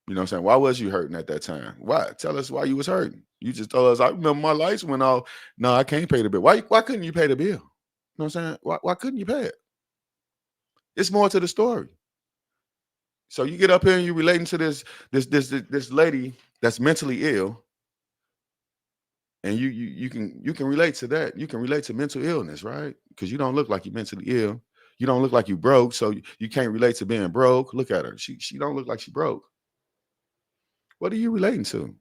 You know what I'm saying? Why was you hurting at that time? Why? Tell us why you was hurting. You just told us, I remember my lights went off. No, I can't pay the bill. Why couldn't you pay the bill? You know what I'm saying? Why couldn't you pay it? It's more to the story. So you get up here and you relating to this lady that's mentally ill, and you can relate to that. You can relate to mental illness, right? Because you don't look like you're mentally ill. You don't look like you broke, so you can't relate to being broke. Look at her. She don't look like she broke. What are you relating to?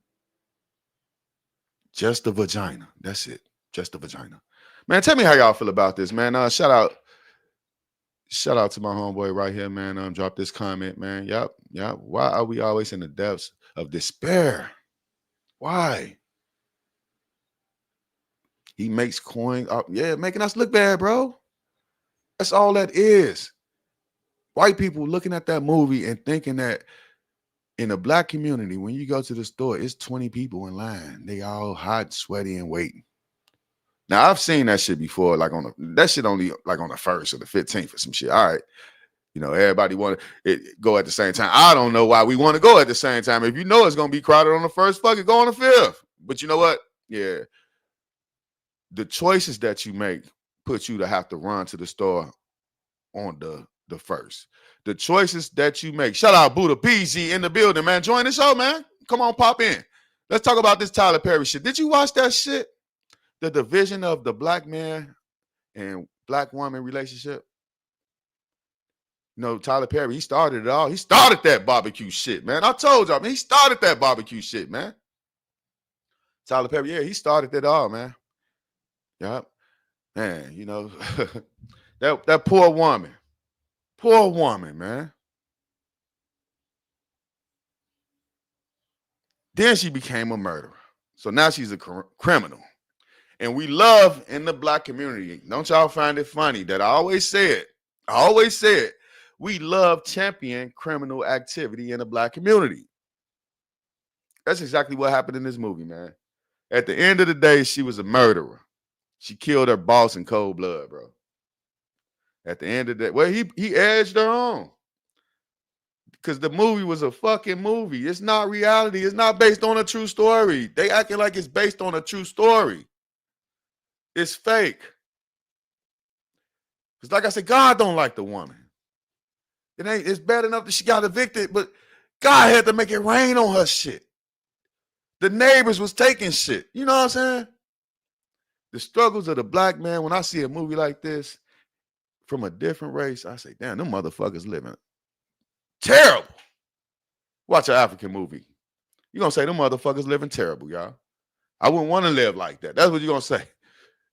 Just the vagina. That's it. Just the vagina. Man, tell me how y'all feel about this, man. Shout out to my homeboy right here, man. Drop this comment, man. Yep. Why are we always in the depths of despair? Why? He makes coin up, making us look bad, bro. That's all that is. White people looking at that movie and thinking that in the black community, when you go to the store, it's 20 people in line. They all hot, sweaty, and waiting. Now, I've seen that shit before, like that shit only like on the 1st or the 15th or some shit. All right. You know, everybody want to go at the same time. I don't know why we want to go at the same time. If you know it's going to be crowded on the 1st, fuck it, go on the 5th. But you know what? Yeah. The choices that you make put you to have to run to the store on the 1st. The choices that you make. Shout out Buddha PZ in the building, man. Join the show, man. Come on, pop in. Let's talk about this Tyler Perry shit. Did you watch that shit? The division of the black man and black woman relationship. You know, Tyler Perry, he started it all. He started that barbecue shit, man. I told y'all, man, he started that barbecue shit, man. Tyler Perry, yeah, he started it all, man. Yep. Man, you know, that poor woman. Poor woman, man. Then she became a murderer. So now she's a criminal. And we love in the black community. Don't y'all find it funny that I always said, we love champion criminal activity in the black community. That's exactly what happened in this movie, man. At the end of the day, she was a murderer. She killed her boss in cold blood, bro. At the end of the day, well, he edged her on. Because the movie was a fucking movie. It's not reality. It's not based on a true story. They acting like it's based on a true story. It's fake. Because like I said, God don't like the woman. It's bad enough that she got evicted, but God had to make it rain on her shit. The neighbors was taking shit. You know what I'm saying? The struggles of the black man, when I see a movie like this from a different race, I say, damn, them motherfuckers living terrible. Watch an African movie. You're going to say them motherfuckers living terrible, y'all. I wouldn't want to live like that. That's what you're going to say.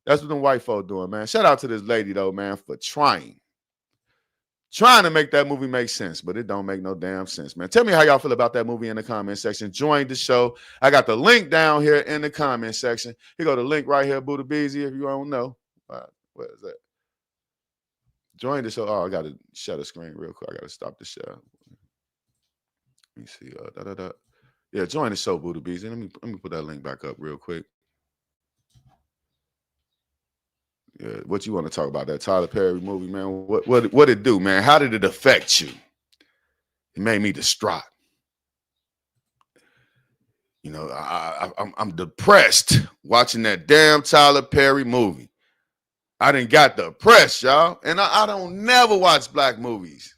That's what them white folk doing, man. Shout out to this lady, though, man, for trying to make that movie make sense, but it don't make no damn sense, man. Tell me how y'all feel about that movie in the comment section. Join the show. I got the link down here in the comment section. Here go the link right here, Buddha Beezy, if you don't know. Where is that? Join the show. Oh, I got to shut the screen real quick. I got to stop the show. Let me see. Yeah, join the show, Buddha Beezy. Let me put that link back up real quick. Yeah, what you want to talk about that Tyler Perry movie, man? What it do, man? How did it affect you? It made me distraught. You know, I'm depressed watching that damn Tyler Perry movie. I done got depressed, y'all, and I don't never watch black movies.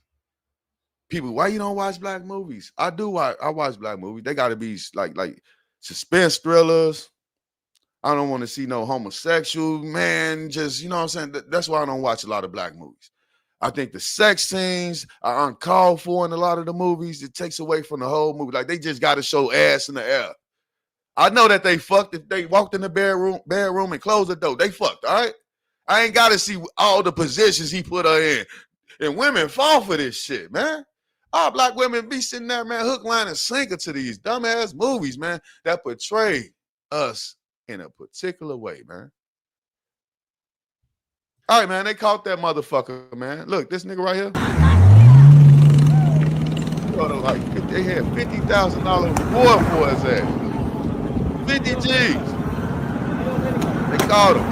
People, why you don't watch black movies? I do. I watch black movies. They got to be like suspense thrillers. I don't want to see no homosexual man. Just, you know what I'm saying? That's why I don't watch a lot of black movies. I think the sex scenes are uncalled for in a lot of the movies. It takes away from the whole movie. Like, they just got to show ass in the air. I know that they fucked if they walked in the bedroom and closed the door. They fucked, all right? I ain't got to see all the positions he put her in. And women fall for this shit, man. All black women be sitting there, man, hook, line, and sinker to these dumbass movies, man, that portray us in a particular way, man. All right, man, they caught that motherfucker, man. Look, this nigga right here. They had $50,000 reward for his ass. 50 G's. They caught him.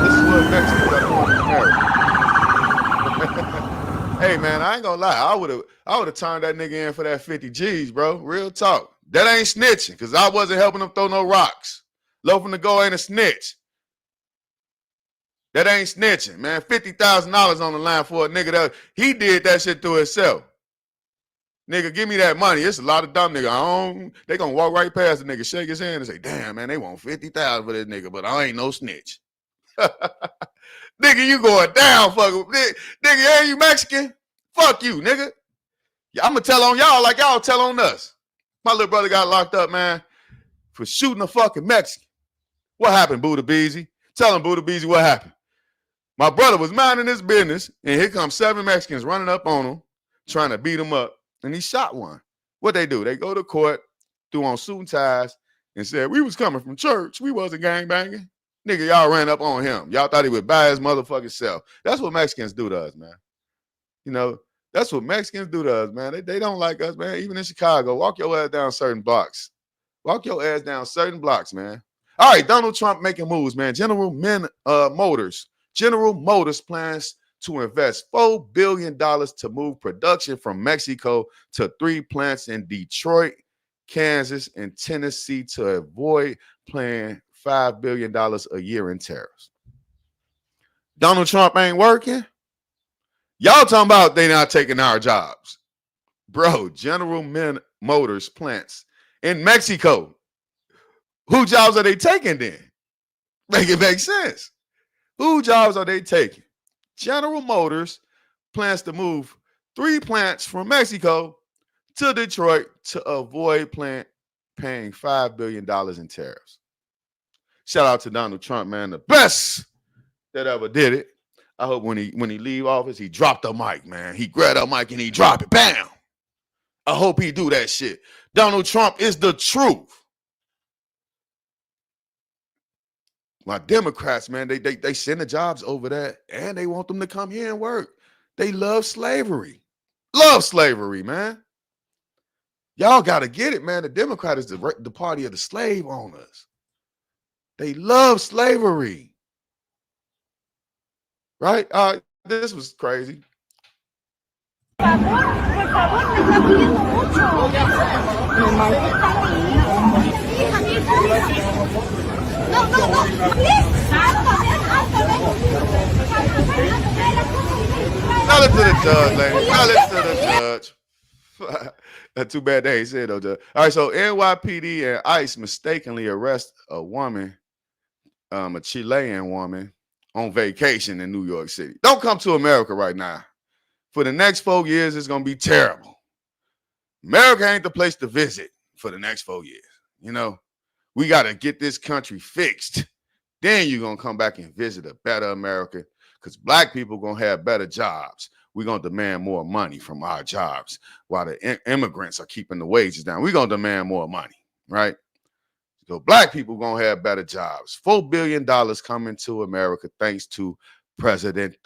This is what Mexico got to America. Hey, man, I ain't gonna lie. I would have turned that nigga in for that 50 G's, bro. Real talk. That ain't snitching, because I wasn't helping him throw no rocks. Loafing to go ain't a snitch. That ain't snitching, man. $50,000 on the line for a nigga that he did that shit to himself. Nigga, give me that money. It's a lot of dumb nigga. They gonna walk right past the nigga, shake his hand, and say, damn, man, they want $50,000 for this nigga, but I ain't no snitch. Nigga, you going down, fucker. Nigga, ain't you Mexican? Fuck you, nigga. Yeah, I'm gonna tell on y'all like y'all tell on us. My little brother got locked up, man, for shooting a fucking Mexican. What happened, Buddha Beezy? Tell him, Buddha Beezy, what happened? My brother was minding his business, and here comes 7 Mexicans running up on him, trying to beat him up, and he shot one. What they do? They go to court, threw on suit and ties, and said, we was coming from church. We wasn't gangbanging. Nigga, y'all ran up on him. Y'all thought he would buy his motherfucking self. That's what Mexicans do to us, man. You know, that's what Mexicans do to us, man. They don't like us, man. Even in Chicago, walk your ass down certain blocks. Walk your ass down certain blocks, man. All right, Donald Trump making moves, man. General Motors plans to invest $4 billion to move production from Mexico to 3 plants in Detroit, Kansas, and Tennessee to avoid paying $5 billion a year in tariffs. Donald Trump ain't working. Y'all talking about they not taking our jobs. Bro, General Motors plants in Mexico. Who jobs are they taking then? Make it make sense. Who jobs are they taking? General Motors plans to move 3 plants from Mexico to Detroit to avoid paying $5 billion in tariffs. Shout out to Donald Trump, man, the best that ever did it. I hope when he leave office, he drop the mic, man. He grab the mic and he drop it. Bam. I hope he do that shit. Donald Trump is the truth. My Democrats, man, they send the jobs over there and they want them to come here and work. They love slavery. Love slavery, man. Y'all got to get it, man. The Democrat is the party of the slave owners. They love slavery. Right? This was crazy. Tell it to the judge, lady. Tell it to the judge. That's too bad they ain't said though, Judge. All right, so NYPD and ICE mistakenly arrest a woman, a Chilean woman, on vacation in New York City. Don't come to America right now. For the next 4 years, it's gonna be terrible. America ain't the place to visit for the next 4 years. You know, we gotta get this country fixed. Then you're gonna come back and visit a better America, because black people gonna have better jobs. We're gonna demand more money from our jobs while the immigrants are keeping the wages down. We're gonna demand more money, right? So black people gonna have better jobs. $4 billion coming to America thanks to President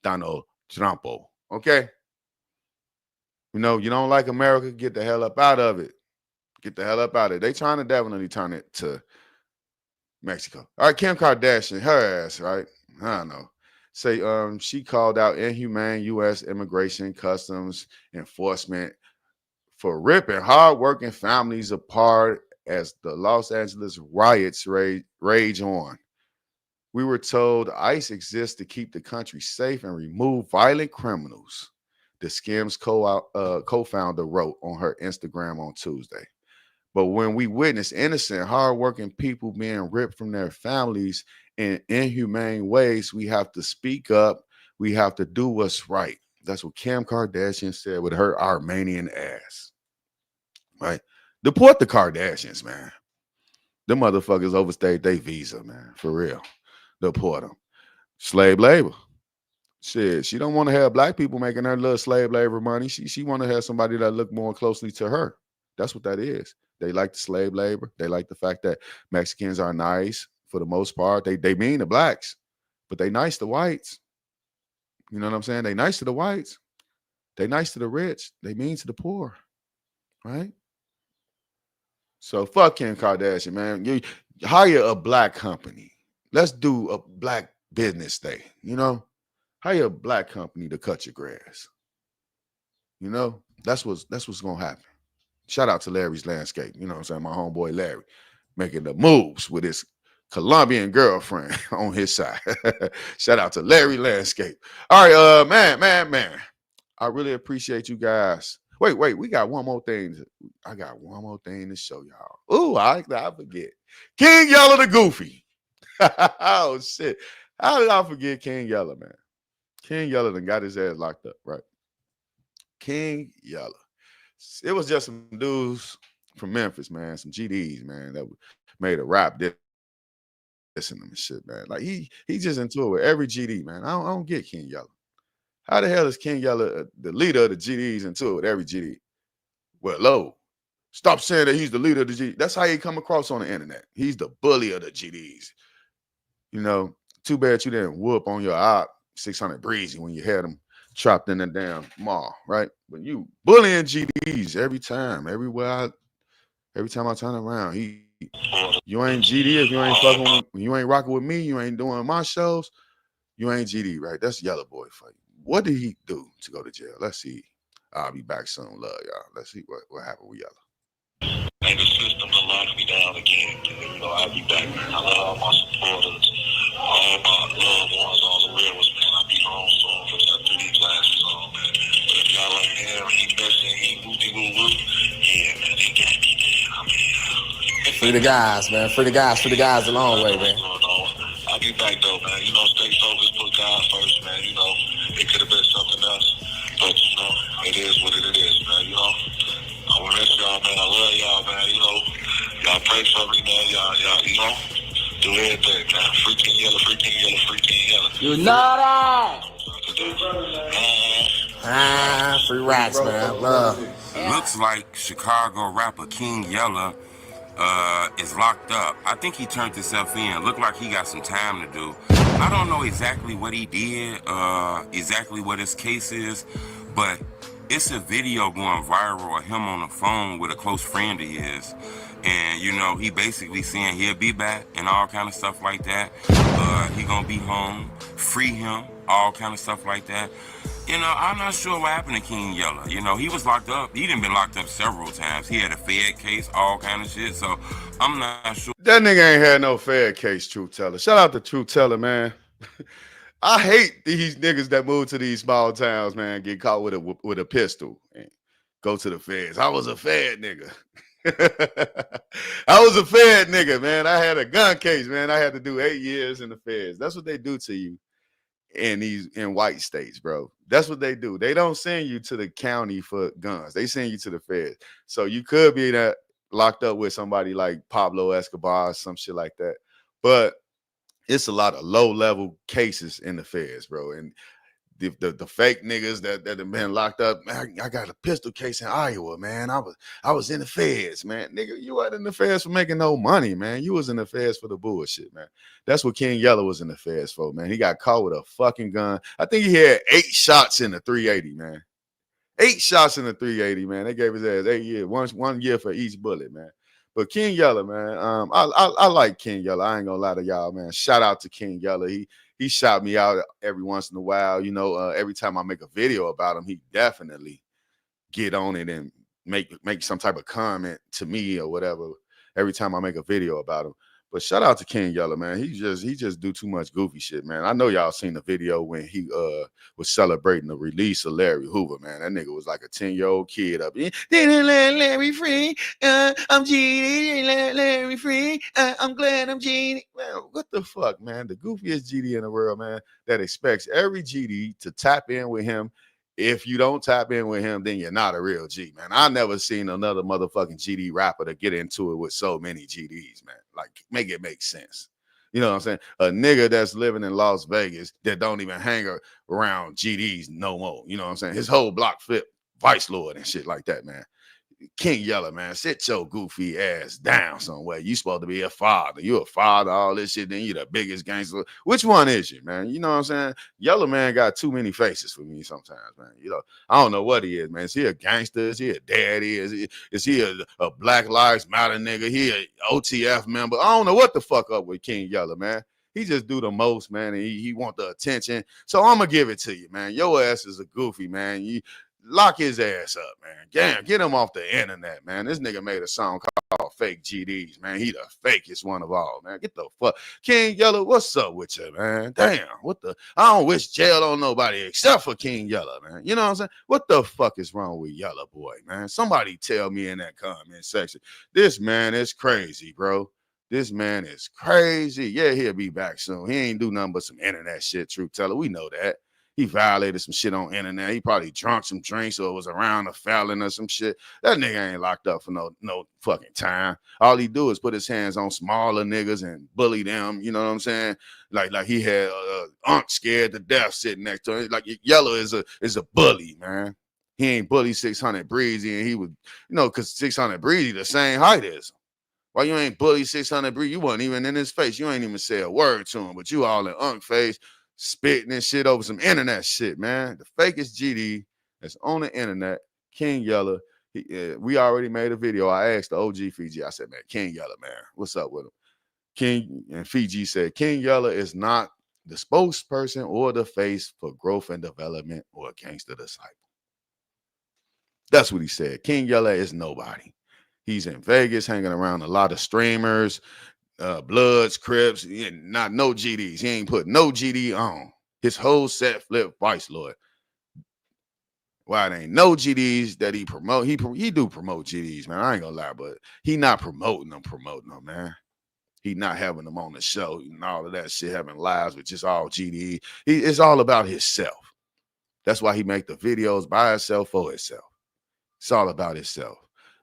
Donald Trump. Okay? You know, you don't like America, get the hell up out of it. Get the hell up out of it. They trying to definitely turn it to Mexico. All right, Kim Kardashian, her ass, right? I don't know. Say she called out inhumane U.S. immigration customs enforcement for ripping hardworking families apart as the Los Angeles riots rage on. We were told ICE exists to keep the country safe and remove violent criminals, the Skims co-founder wrote on her Instagram on Tuesday. But when we witness innocent, hardworking people being ripped from their families in inhumane ways, we have to speak up. We have to do what's right. That's what Kim Kardashian said with her Armenian ass. Right? Deport the Kardashians, man. Them motherfuckers overstayed their visa, man. For real. Deport them. Slave labor. Shit, she don't want to have black people making her little slave labor money. She want to have somebody that look more closely to her. That's what that is. They like the slave labor. They like the fact that Mexicans are nice for the most part. They mean the blacks, but they nice to whites. You know what I'm saying? They nice to the whites. They nice to the rich. They mean to the poor. Right? So fuck Kim Kardashian, man. You hire a black company. Let's do a black business day. You know, hire a black company to cut your grass. You know, that's what's gonna happen. Shout out to Larry's Landscape. You know what I'm saying? My homeboy Larry making the moves with his Colombian girlfriend on his side. Shout out to Larry Landscape. All right, man. I really appreciate you guys. Wait, we got one more thing. I got one more thing to show y'all. Ooh, I forget. King Yella the Goofy. Oh, shit. How did I forget King Yella, man? King Yella done got his ass locked up, right? King Yella. It was just some dudes from Memphis, man, some GDs, man, that made a rap dissing them and shit, man. Like he just into it with every GD, man. I don't get King Yella. How the hell is King Yella, the leader of the GDs, into it with every GD? Well, low. Stop saying that he's the leader of the GD. That's how he come across on the internet. He's the bully of the GDs. You know, too bad you didn't whoop on your op 600 Breezy when you had him trapped in the damn mall, right? But you bullying GDs every time, everywhere. Every time I turn around, you ain't GD if you ain't fucking, you ain't rocking with me, you ain't doing my shows, you ain't GD, right? That's Yella Boy for you. What did he do to go to jail? Let's see. I'll be back soon. Love y'all. Let's see what happened with Yella. And the system to lock me down again. You know, I'll be back, man. I love all my supporters, all my loved ones, all the real ones, man. I'll be home soon for that 3D classes on, man. But if y'all like him, he messing, he woo-woo, yeah, man, they got me, man. I mean, free the guys, man. Free the guys the long way, man. I'll be back, though, man. You know, stay focused, put God first, man. You know, it could have been something else. But, you know, it is what it is, man, you know. I want to miss y'all, man. I love y'all, man. You know, y'all pray for me, man. Y'all, you know, do everything, man. Free King Yella, free King Yella, free King Yella. You know that? Free racks, man. Love. Looks like Chicago rapper King Yella is locked up. I think he turned himself in. Looked like he got some time to do. I don't know exactly what he did, exactly what his case is, but it's a video going viral of him on the phone with a close friend of his. And, you know, he basically saying he'll be back and all kind of stuff like that. He gonna be home, free him, all kind of stuff like that. You know, I'm not sure what happened to King Yella. You know, he was locked up. He done been locked up several times. He had a Fed case, all kind of shit. So I'm not sure. That nigga ain't had no Fed case, Truth Teller. Shout out to Truth Teller, man. I hate these niggas that move to these small towns, man, get caught with a pistol and go to the feds. I was a Fed nigga. I was a Fed nigga, man. I had a gun case, man. I had to do 8 years in the feds. That's what they do to you in white states, bro. That's what they do. They don't send you to the county for guns. They send you to the feds. So you could be locked up with somebody like Pablo Escobar or some shit like that. But it's a lot of low-level cases in the feds, bro. And the fake niggas that have been locked up, man, I got a pistol case in Iowa, man. I was in the feds, man. Nigga, you weren't in the feds for making no money, man. You was in the feds for the bullshit, man. That's what King Yella was in the feds for, man. He got caught with a fucking gun. I think he had 8 shots in the 380, man. 8 shots in the 380, man. They gave his ass 8 years, one year for each bullet, man. But King Yella, man, I like King Yella. I ain't gonna lie to y'all, man. Shout out to King Yella. He shout me out every once in a while. You know, every time I make a video about him, he definitely get on it and make some type of comment to me or whatever. Every time I make a video about him. But shout out to King Yella, man. He just do too much goofy shit, man. I know y'all seen the video when he was celebrating the release of Larry Hoover, man. That nigga was like a 10-year-old kid up. Didn't let Larry free. I'm GD, let Larry free. I'm glad I'm GD. Man, what the fuck, man? The goofiest GD in the world, man, that expects every GD to tap in with him. If you don't tap in with him, then you're not a real G, man. I never seen another motherfucking GD rapper to get into it with so many GDs, man. Like, make it make sense. You know what I'm saying? A nigga that's living in Las Vegas that don't even hang around GDs no more. You know what I'm saying? His whole block fit Vice Lord and shit like that, man. King Yella, man, sit your goofy ass down somewhere. You supposed to be a father. You a father, all this shit. Then you the biggest gangster. Which one is you, man? You know what I'm saying? Yella, man, got too many faces for me sometimes, man. You know, I don't know what he is, man. Is he a gangster? Is he a daddy? Is he a Black Lives Matter nigga? He a OTF member? I don't know what the fuck up with King Yella, man. He just do the most, man, and he want the attention. So I'm going to give it to you, man. Your ass is a goofy, man. You lock his ass up, man. Damn, get him off the internet, man. This nigga made a song called Fake GDs, man. He the fakest one of all, man. Get the fuck. King Yella, what's up with you, man? Damn, I don't wish jail on nobody except for King Yella, man. You know what I'm saying? What the fuck is wrong with Yella Boy, man? Somebody tell me in that comment section. This man is crazy, bro. This man is crazy. Yeah, he'll be back soon. He ain't do nothing but some internet shit, truth teller. We know that. He violated some shit on internet. He probably drunk some drinks or was around a felon or some shit. That nigga ain't locked up for no fucking time. All he do is put his hands on smaller niggas and bully them. You know what I'm saying? Like he had Unc scared to death sitting next to him. Like Yella is a bully, man. He ain't bully 600 Breezy, and he would, because 600 Breezy the same height as him. Why you ain't bully 600 Breezy? You wasn't even in his face. You ain't even say a word to him, but you all in Unc face, spitting and shit over some internet shit, man. The fakest GD that's on the internet, King Yella. We already made a video. I asked the OG Fiji. I said, man, King Yella, man, what's up with him? King and Fiji said, King Yella is not the spokesperson or the face for growth and development or a gangster disciple. That's what he said. King Yella is nobody. He's in Vegas hanging around a lot of streamers, Bloods, Crips, not no GDs. He ain't put no GD on. His whole set flip Vice Lord. Why it ain't no GDs that he promote? He do promote GDs, man. I ain't gonna lie, but he not promoting them, man. He not having them on the show and all of that shit, having lives with just all GD. It's all about himself. That's why he make the videos by himself for himself. It's all about himself.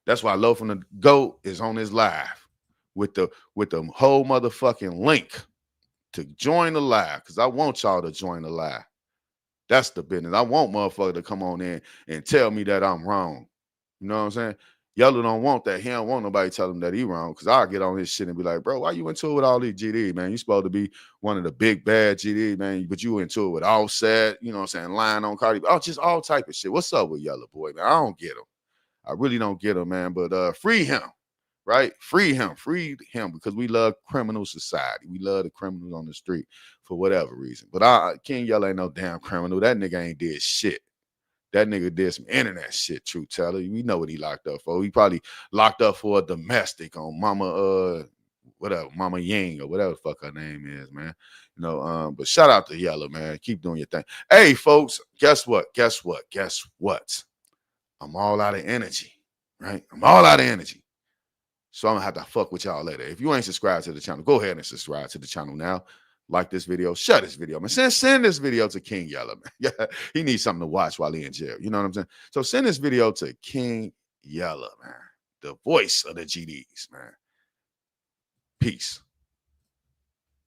That's why Low from the GOAT is on his live with the whole motherfucking link to join the live, because I want y'all to join the live. That's the business. I want motherfucker to come on in and tell me that I'm wrong. You know what I'm saying? Yella don't want that. He don't want nobody tell him that he wrong, because I'll get on his shit and be like, bro, why you into it with all these GD, man? You supposed to be one of the big bad GD, man, but you into it with Offset, you know what I'm saying, lying on Cardi. Oh, just all type of shit. What's up with Yella boy, man? I don't get him. I really don't get him, man. But free him, right? Free him, because we love criminal society. We love the criminals on the street for whatever reason. But King Yella ain't no damn criminal. That nigga ain't did shit. That nigga did some internet shit, truth teller. We know what he locked up for. He probably locked up for a domestic on Mama Mama Ying or whatever the fuck her name is, man. But shout out to Yella, man. Keep doing your thing. Hey, folks, guess what? I'm all out of energy, right? I'm all out of energy. So I'm gonna have to fuck with y'all later. If you ain't subscribed to the channel, go ahead and subscribe to the channel now. Like this video, share this video, man. Send this video to King Yella, man. Yeah, he needs something to watch while he in jail. You know what I'm saying? So send this video to King Yella, man. The voice of the GDs, man. Peace.